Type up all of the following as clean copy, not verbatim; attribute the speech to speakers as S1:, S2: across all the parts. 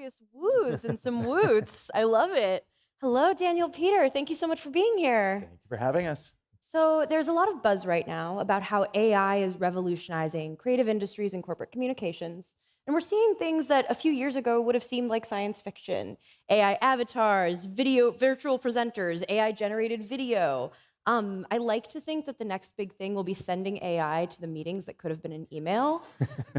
S1: serious woos and some woots. I love it. Hello, Daniel Peter. Thank you so much for being here.
S2: Thank you for having us.
S1: So there's a lot of buzz right now about how AI is revolutionizing creative industries and corporate communications. And we're seeing things that a few years ago would have seemed like science fiction. AI avatars, video, virtual presenters, AI-generated video. I like to think that the next big thing will be sending AI to the meetings that could have been an email.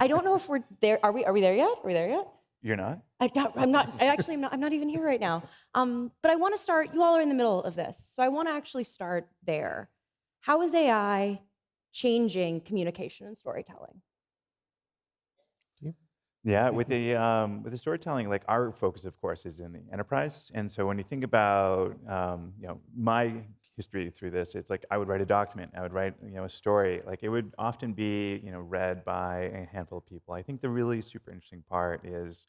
S1: I don't know if we're there. Are we there yet? Are we there yet?
S2: You're not?
S1: I'm not. I'm not even here right now. But I want to start. You all are in the middle of this, so I want to actually start there. How is AI changing communication and storytelling?
S2: Yeah, with the storytelling, like our focus, of course, is in the enterprise. And so when you think about my history through this, it's like I would write a document, I would write a story. Like it would often be read by a handful of people. I think the really super interesting part is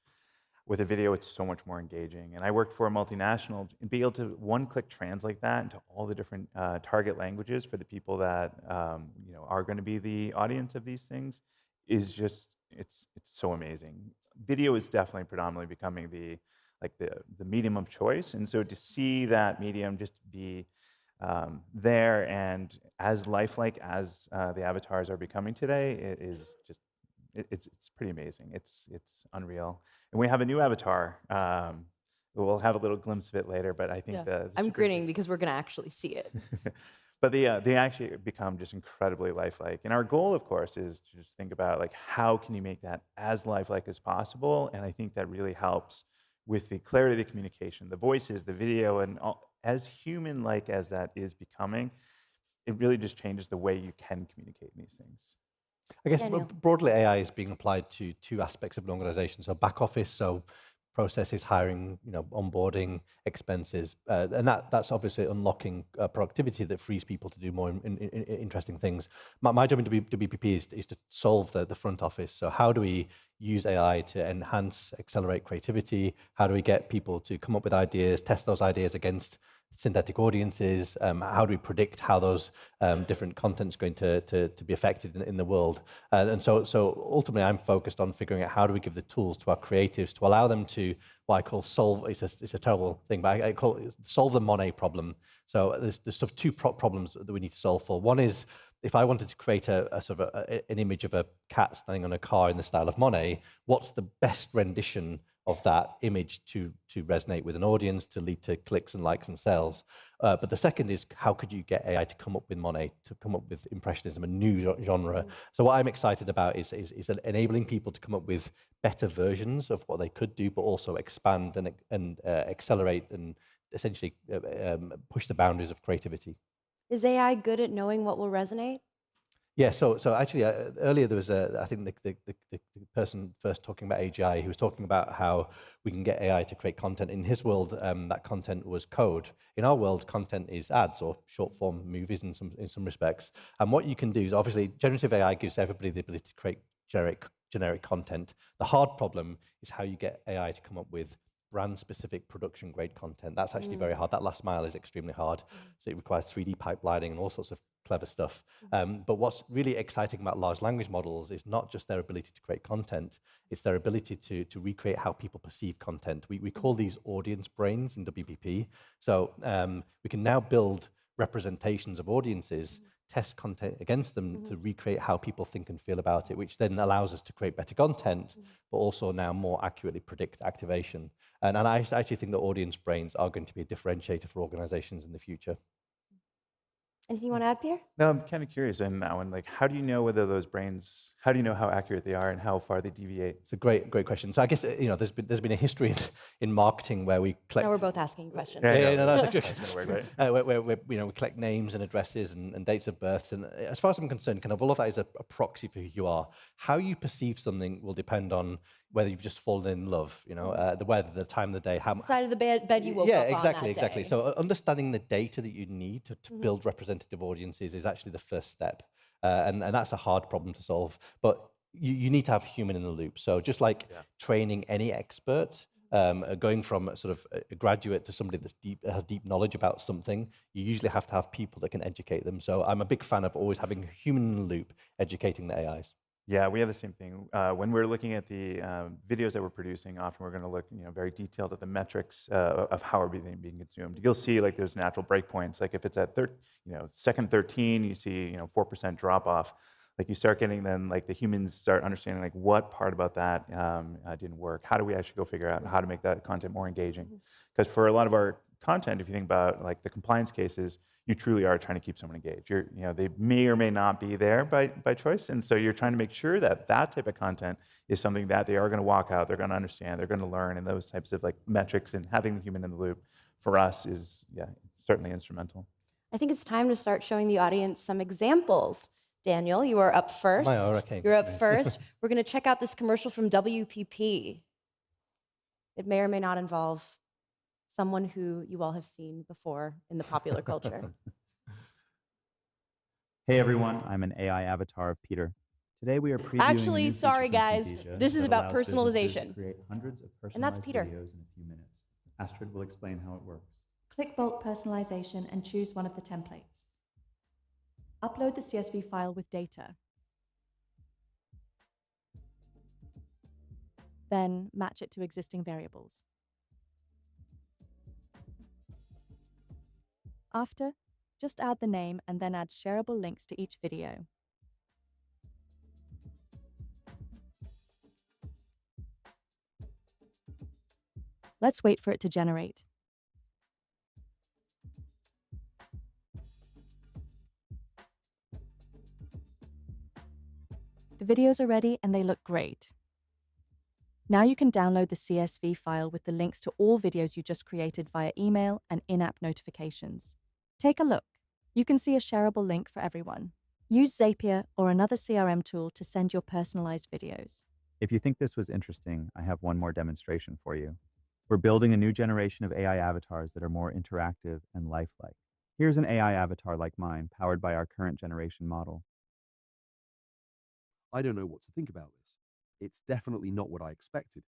S2: with a video, it's so much more engaging. And I worked for a multinational, and be able to one-click translate that into all the different target languages for the people that are going to be the audience of these things is just it's so amazing. Video is definitely predominantly becoming the medium of choice, and so to see that medium just be there and as lifelike as the avatars are becoming today, it is just it's pretty amazing. It's unreal. And we have a new avatar. We'll have a little glimpse of it later, but I think
S1: I'm grinning because we're going to actually see it.
S2: But they actually become just incredibly lifelike. And our goal, of course, is to just think about like how can you make that as lifelike as possible. And I think that really helps with the clarity of the communication, the voices, the video, and as human-like as that is becoming, it really just changes the way you can communicate in these things.
S3: I guess broadly AI is being applied to two aspects of an organization. So back office, so processes, hiring, onboarding, expenses, and that's obviously unlocking productivity that frees people to do more interesting things. My job in WPP is to solve the front office. So how do we use AI to enhance, accelerate creativity? How do we get people to come up with ideas, test those ideas against synthetic audiences? How do we predict how those different content's going to be affected in the world? And so ultimately, I'm focused on figuring out how do we give the tools to our creatives to allow them to what I call solve. It's a terrible thing, but I call it solve the Monet problem. So there's sort of two problems that we need to solve for. One is if I wanted to create a sort of an image of a cat standing on a car in the style of Monet, what's the best rendition of that image to resonate with an audience, to lead to clicks and likes and sales? But the second is, how could you get AI to come up with Monet, to come up with Impressionism, a new genre? So what I'm excited about is enabling people to come up with better versions of what they could do, but also expand and accelerate and essentially push the boundaries of creativity.
S1: Is AI good at knowing what will resonate?
S3: Yeah, so actually earlier there was I think the person first talking about AGI, he was talking about how we can get AI to create content. In his world, that content was code. In our world, content is ads or short form movies in some respects. And what you can do is obviously generative AI gives everybody the ability to create generic content. The hard problem is how you get AI to come up with brand-specific production-grade content. That's actually very hard. That last mile is extremely hard. So it requires 3D pipelining and all sorts of clever stuff. But what's really exciting about large language models is not just their ability to create content, it's their ability to recreate how people perceive content. We call these audience brains in WPP. So we can now build representations of audiences, test content against them to recreate how people think and feel about it, which then allows us to create better content, but also now more accurately predict activation. And I actually think that audience brains are going to be a differentiator for organizations in the future.
S1: Anything you want to add, Peter?
S2: No, I'm kind of curious in that one. Like, how do you know whether those brains? How do you know how accurate they are and how far they deviate?
S3: It's a great question. So I guess there's been a history in marketing where we collect.
S1: No, we're both asking questions.
S3: Yeah, no, that's
S2: That's right.
S3: where we collect names and addresses and dates of births, and as far as I'm concerned, kind of all of that is a proxy for who you are. How you perceive something will depend on whether you've just fallen in love, the weather, the time of the day, how
S1: side of the bed you woke up on
S3: exactly.
S1: that day.
S3: So understanding the data that you need to build representative audiences is actually the first step, and that's a hard problem to solve. But you need to have human in the loop. So just like training any expert, going from sort of a graduate to somebody that has deep knowledge about something, you usually have to have people that can educate them. So I'm a big fan of always having a human in the loop educating the AIs.
S2: Yeah, we have the same thing. When we're looking at the videos that we're producing, often we're going to look, very detailed at the metrics of how are being consumed. You'll see like there's natural breakpoints. Like if it's at second 13, you see 4% drop off. Like you start getting then like the humans start understanding like what part about that didn't work. How do we actually go figure out how to make that content more engaging? Because for a lot of our content, if you think about like the compliance cases, you truly are trying to keep someone engaged. They may or may not be there by choice, and so you're trying to make sure that that type of content is something that they are going to walk out, they're going to understand, they're going to learn, and those types of like metrics and having the human in the loop for us is certainly instrumental.
S1: I think it's time to start showing the audience some examples. Daniel, you are up first.
S3: Okay.
S1: You're up first. We're going to check out this commercial from WPP. It may or may not involve someone who you all have seen before in the popular culture.
S4: Hey everyone, I'm an AI avatar of Peter. Today we are previewing
S1: Actually,
S4: a new feature
S1: sorry
S4: from
S1: guys,
S4: Synthesia
S1: this is
S4: that
S1: about
S4: allows businesses
S1: personalization.
S4: to create hundreds of
S1: And that's
S4: personalized
S1: Peter.
S4: videos in a few minutes. Astrid will explain how it works.
S5: Click Bulk Personalization and choose one of the templates. Upload the CSV file with data. Then match it to existing variables. After, just add the name and then add shareable links to each video. Let's wait for it to generate. The videos are ready and they look great. Now you can download the CSV file with the links to all videos you just created via email and in-app notifications. Take a look. You can see a shareable link for everyone. Use Zapier or another CRM tool to send your personalized videos.
S4: If you think this was interesting, I have one more demonstration for you. We're building a new generation of AI avatars that are more interactive and lifelike. Here's an AI avatar like mine, powered by our current generation model.
S6: I don't know what to think about this. It's definitely not what I expected,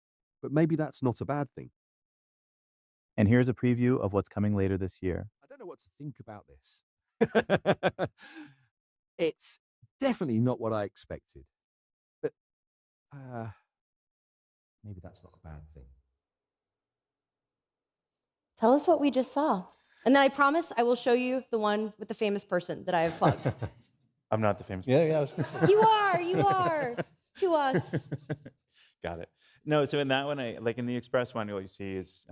S6: but maybe that's not a bad thing.
S4: And here's a preview of what's coming later this year.
S6: I don't know what to think about this. It's definitely not what I expected, but maybe that's not a bad thing.
S1: Tell us what we just saw. And then I promise I will show you the one with the famous person that I have plugged.
S2: I'm not the famous.
S3: Yeah, I was going to say.
S1: You are. To us.
S2: Got it. No, so in that one, like in the Express one, what you see is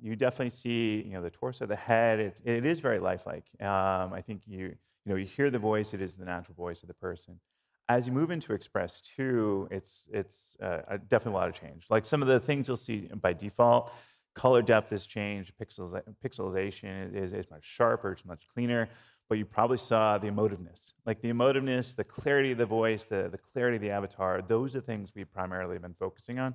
S2: you definitely see, the torso, the head. It is very lifelike. I think you hear the voice. It is the natural voice of the person. As you move into Express 2, it's definitely a lot of change. Like some of the things you'll see by default, color depth has changed. Pixelization is much sharper. It's much cleaner. But you probably saw the emotiveness. Like the emotiveness, the clarity of the voice, the clarity of the avatar, those are things we primarily have been focusing on.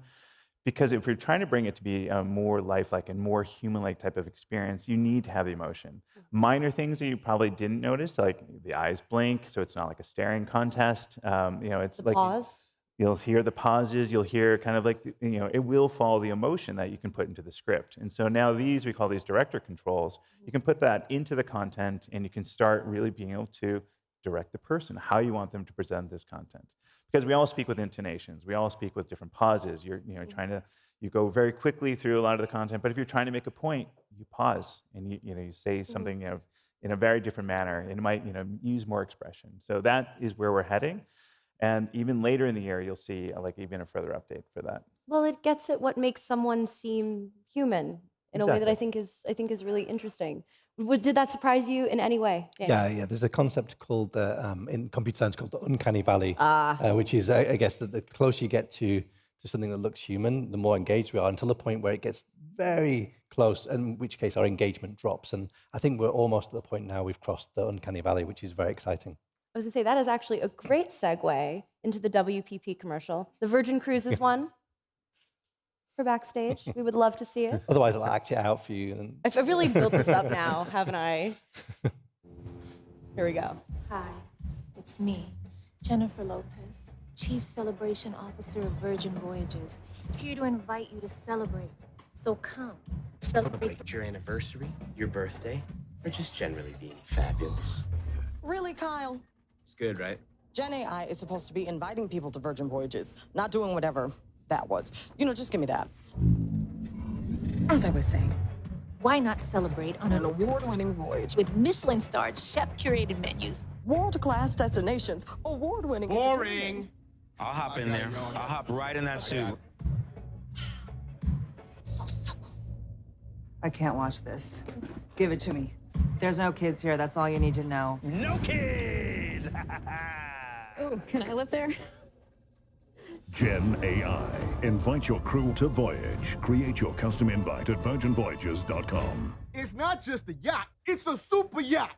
S2: Because if you're trying to bring it to be a more lifelike and more human-like type of experience, you need to have the emotion. Minor things that you probably didn't notice, like the eyes blink, so it's not like a staring contest. It's
S1: The
S2: like
S1: pause.
S2: You'll hear the pauses. You'll hear kind of like it will follow the emotion that you can put into the script. And so now we call these director controls. You can put that into the content, and you can start really being able to direct the person how you want them to present this content. Because we all speak with intonations. We all speak with different pauses. You go very quickly through a lot of the content, but if you're trying to make a point, you pause and you say something in a very different manner, and it might use more expression. So that is where we're heading. And even later in the year, you'll see like even a further update for that.
S1: Well, it gets at what makes someone seem human in a way that I think is really interesting. Did that surprise you in any way, Daniel?
S3: Yeah. There's a concept called in computer science called the uncanny valley, which is, I guess, that the closer you get to something that looks human, the more engaged we are, until the point where it gets very close, in which case our engagement drops. And I think we're almost at the point now we've crossed the uncanny valley, which is very exciting.
S1: I was going to say, that is actually a great segue into the WPP commercial. The Virgin Cruises one for backstage. We would love to see it.
S3: Otherwise, I'll act it out for you.
S1: I've really built this up now, haven't I? Here we go.
S7: Hi, it's me, Jennifer Lopez, Chief Celebration Officer of Virgin Voyages, here to invite you to celebrate. So come,
S8: Celebrate your anniversary, your birthday, or just generally being fabulous.
S9: Really, Kyle?
S8: It's good, right?
S9: Gen AI is supposed to be inviting people to Virgin Voyages, not doing whatever that was. Just give me that. As I was saying,
S7: Why not celebrate on
S9: an
S7: an
S9: award-winning voyage
S7: with Michelin-starred chef-curated menus?
S9: world-class destinations, award-winning
S8: Boring. I'll hop in there. I'll hop right in that suit.
S7: So supple.
S10: I can't watch this. Give it to me. There's no kids here. That's all you need to know.
S8: No kids!
S7: Oh, can I live there?
S11: Gen AI. Invite your crew to voyage. Create your custom invite at virginvoyages.com.
S12: It's not just a yacht, it's a super yacht.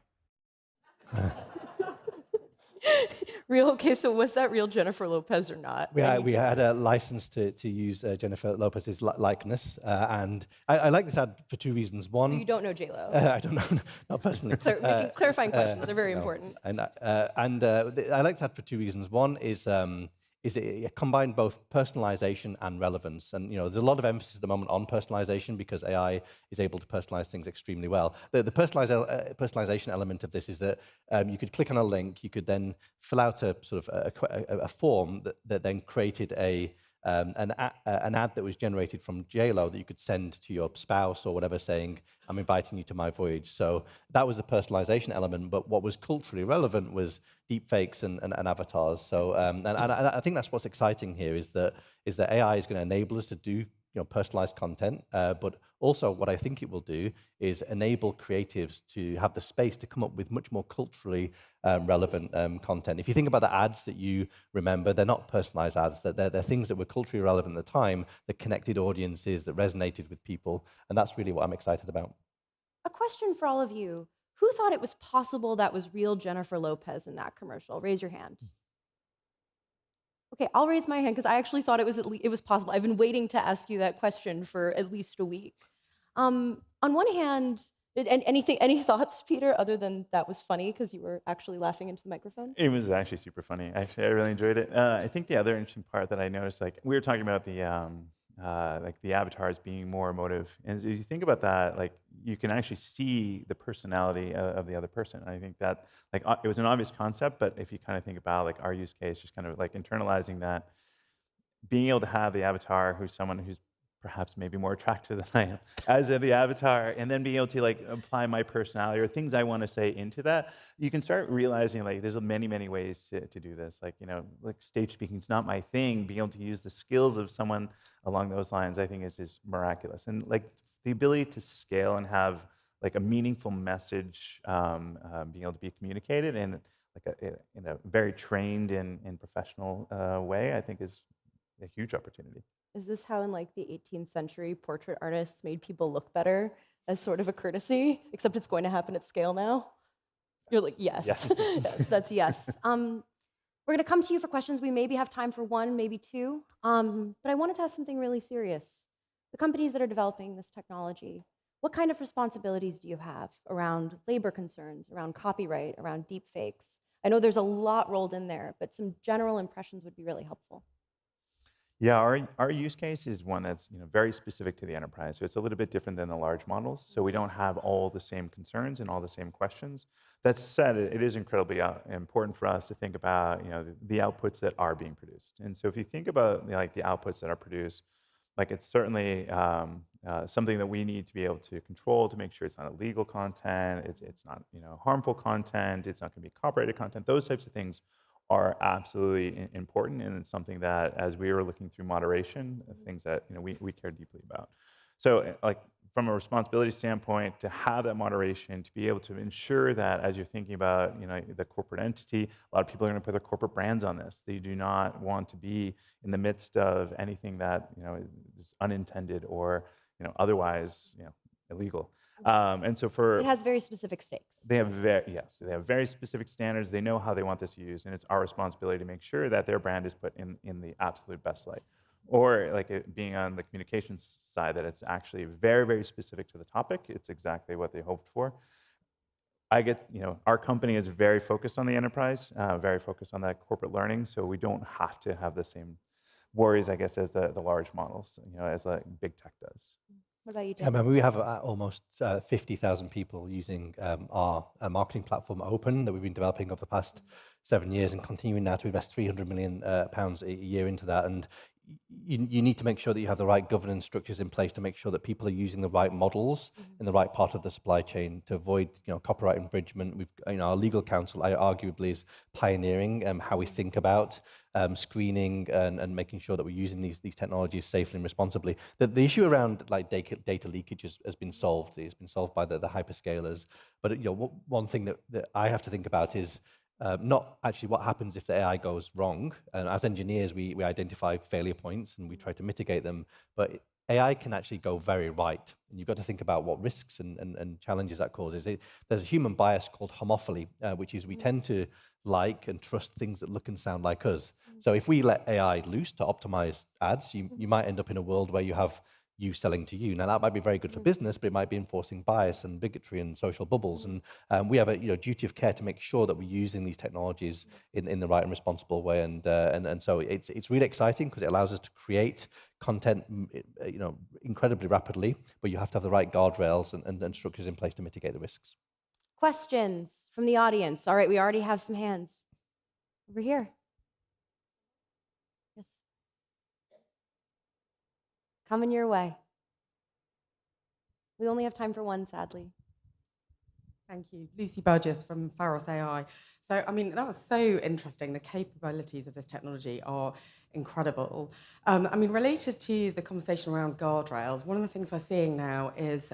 S1: Okay, so was that real Jennifer Lopez or not?
S3: We had a license to use Jennifer Lopez's likeness, and I like this ad for two reasons. One,
S1: So you don't know J-Lo.
S3: I don't know, not personally.
S1: Making clarifying questions, they're very important.
S3: And I like this ad for two reasons. One is it combined both personalization and relevance. And there's a lot of emphasis at the moment on personalization because AI is able to personalize things extremely well. The personalization element of this is that you could click on a link, you could then fill out a sort of a form that then created an ad that was generated from J-Lo that you could send to your spouse or whatever saying, I'm inviting you to my voyage. So that was the personalization element, but what was culturally relevant was deepfakes and avatars. So and I think that's what's exciting here is that AI is going to enable us to do personalized content, but also what I think it will do is enable creatives to have the space to come up with much more culturally relevant content. If you think about the ads that you remember, they're not personalized ads, they're things that were culturally relevant at the time, that connected audiences, that resonated with people, and that's really what I'm excited about.
S1: A question for all of you. Who thought it was possible that was real Jennifer Lopez in that commercial? Raise your hand. Okay, I'll raise my hand because I actually thought it was possible. I've been waiting to ask you that question for at least a week. On one hand, any thoughts, Peter, other than that was funny because you were actually laughing into the microphone?
S2: It was actually super funny. Actually, I really enjoyed it. I think the other interesting part that I noticed, like we were talking about the avatars being more emotive, and as you think about that, like you can actually see the personality of the other person. And I think that it was an obvious concept, but if you kind of think about like our use case, just kind of like internalizing that, being able to have the avatar who's someone who's perhaps maybe more attractive than I am as the avatar, and then being able to like apply my personality or things I want to say into that, you can start realizing like there's many ways to do this. Like like stage speaking is not my thing. Being able to use the skills of someone along those lines, I think is just miraculous. And like the ability to scale and have like a meaningful message being able to be communicated in like in a very trained and professional way, I think is a huge opportunity.
S1: Is this how in like the 18th century portrait artists made people look better as sort of a courtesy, except it's going to happen at scale now? You're like, yes. Yes, that's yes. We're going to come to you for questions. We maybe have time for one, maybe two. But I wanted to ask something really serious. The companies that are developing this technology, what kind of responsibilities do you have around labor concerns, around copyright, around deepfakes? I know there's a lot rolled in there, but some general impressions would be really helpful.
S2: Yeah, our use case is one that's very specific to the enterprise. So it's a little bit different than the large models. So we don't have all the same concerns and all the same questions. That said, it is incredibly important for us to think about the outputs that are being produced. And so if you think about like the outputs that are produced, like it's certainly something that we need to be able to control to make sure it's not illegal content, it's not harmful content, it's not going to be copyrighted content. Those types of things are absolutely important, and it's something that, as we were looking through moderation, things that we care deeply about. So, like from a responsibility standpoint, to have that moderation, to be able to ensure that as you're thinking about the corporate entity, a lot of people are going to put their corporate brands on this. They do not want to be in the midst of anything that is unintended or otherwise illegal. And so
S1: it has very specific stakes.
S2: They have very specific standards. They know how they want this used, and it's our responsibility to make sure that their brand is put in the absolute best light. Or like it being on the communications side, that it's actually very specific to the topic. It's exactly what they hoped for. Our company is very focused on the enterprise, very focused on that corporate learning, so we don't have to have the same worries, I guess, as the large models, as like big tech does.
S1: What about you,
S3: Yeah,
S1: Tim?
S3: I mean, we have almost 50,000 people using our marketing platform Open that we've been developing over the past 7 years and continuing now to invest 300 million pounds a year into that. And you need to make sure that you have the right governance structures in place to make sure that people are using the right models in the right part of the supply chain to avoid, copyright infringement. We've, our legal counsel arguably is pioneering how we think about screening and making sure that we're using these technologies safely and responsibly. The issue around like data leakage has been solved. It's been solved by the hyperscalers. But one thing that I have to think about is not actually what happens if the AI goes wrong. And as engineers, we identify failure points and we try to mitigate them. But AI can actually go very right. And you've got to think about what risks and challenges that causes. There's a human bias called homophily, which is we tend to like and trust things that look and sound like us. So if we let AI loose to optimize ads, you might end up in a world where you have you selling to you. Now that might be very good for business, but it might be enforcing bias and bigotry and social bubbles. And we have a duty of care to make sure that we're using these technologies in the right and responsible way. And so it's really exciting because it allows us to create content, incredibly rapidly. But you have to have the right guardrails and structures in place to mitigate the risks.
S1: Questions from the audience? All right, we already have some hands over here. Yes. Coming your way. We only have time for one, sadly.
S13: Thank you. Lucy Burgess from Pharos AI. So, I mean, that was so interesting. The capabilities of this technology are incredible. I mean, related to the conversation around guardrails, one of the things we're seeing now is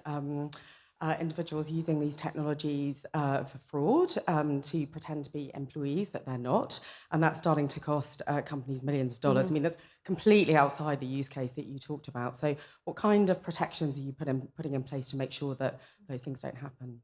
S13: individuals using these technologies for fraud to pretend to be employees that they're not. And that's starting to cost companies millions of dollars. I mean, that's completely outside the use case that you talked about. So what kind of protections are you putting in place to make sure that those things don't happen?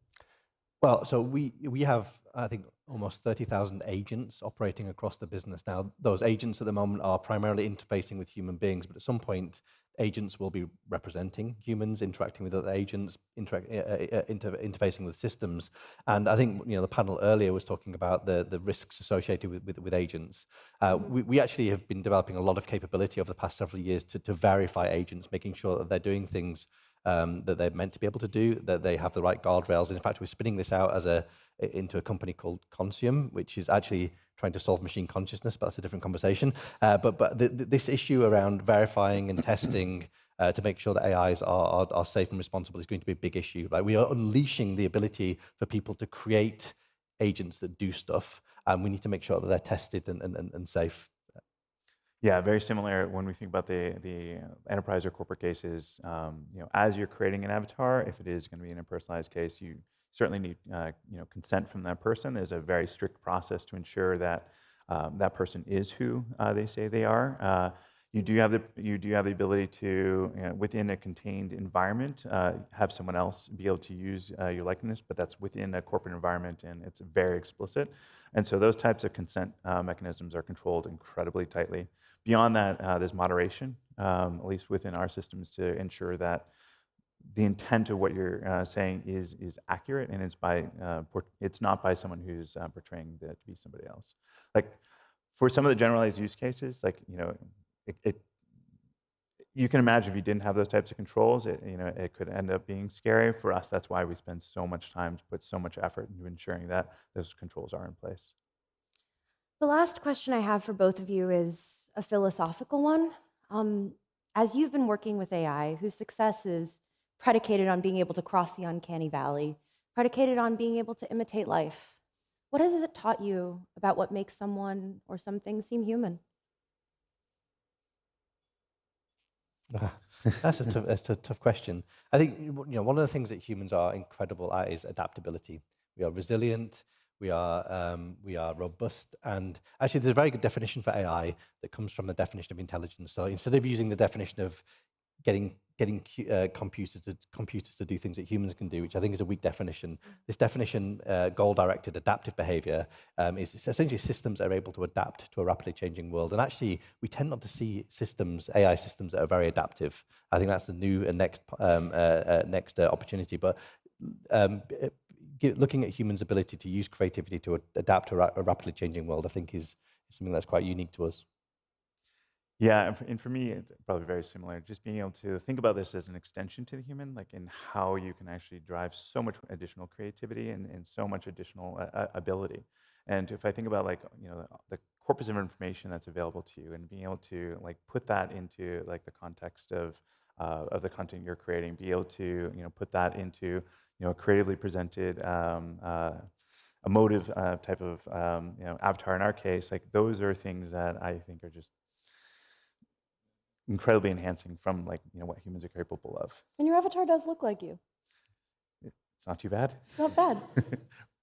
S3: Well, so we have, I think, almost 30,000 agents operating across the business now. Those agents at the moment are primarily interfacing with human beings, but at some point, agents will be representing humans, interacting with other agents, interfacing with systems. And I think the panel earlier was talking about the risks associated with agents. We actually have been developing a lot of capability over the past several years to verify agents, making sure that they're doing things that they're meant to be able to do, that they have the right guardrails. And in fact, we're spinning this out into a company called Consium, which is actually trying to solve machine consciousness, but that's a different conversation. But this issue around verifying and testing to make sure that AIs are safe and responsible is going to be a big issue. Like, we are unleashing the ability for people to create agents that do stuff, and we need to make sure that they're tested and safe.
S2: Yeah, very similar when we think about the enterprise or corporate cases. As you're creating an avatar, if it is going to be in a personalized case, you certainly need consent from that person. There's a very strict process to ensure that that person is who they say they are. You do have the ability to, within a contained environment, have someone else be able to use your likeness, but that's within a corporate environment, and it's very explicit. And so those types of consent mechanisms are controlled incredibly tightly. Beyond that, there's moderation, at least within our systems, to ensure that the intent of what you're saying is accurate, and it's not by someone who's portraying that to be somebody else. Like, for some of the generalized use cases, like you can imagine if you didn't have those types of controls, it could end up being scary. For us, that's why we spend so much time to put so much effort into ensuring that those controls are in place.
S1: The last question I have for both of you is a philosophical one. As you've been working with AI, whose success is predicated on being able to cross the uncanny valley, predicated on being able to imitate life, what has it taught you about what makes someone or something seem human?
S3: That's a tough question. I think one of the things that humans are incredible at is adaptability. We are resilient. We are robust, and actually, there's a very good definition for AI that comes from the definition of intelligence. So instead of using the definition of getting computers to do things that humans can do, which I think is a weak definition, this definition, goal-directed adaptive behavior, is essentially systems that are able to adapt to a rapidly changing world. And actually, we tend not to see AI systems that are very adaptive. I think that's the new and next opportunity. But looking at humans' ability to use creativity to adapt to a rapidly changing world, I think is something that's quite unique to us.
S2: Yeah, and for me, it's probably very similar. Just being able to think about this as an extension to the human, like in how you can actually drive so much additional creativity and so much additional ability. And if I think about like the corpus of information that's available to you, and being able to like put that into like the context of the content you're creating, be able to put that into a creatively presented emotive type of avatar in our case, like those are things that I think are just incredibly enhancing from like what humans are capable of.
S1: And your avatar does look like you.
S2: It's not too bad.
S1: It's not bad.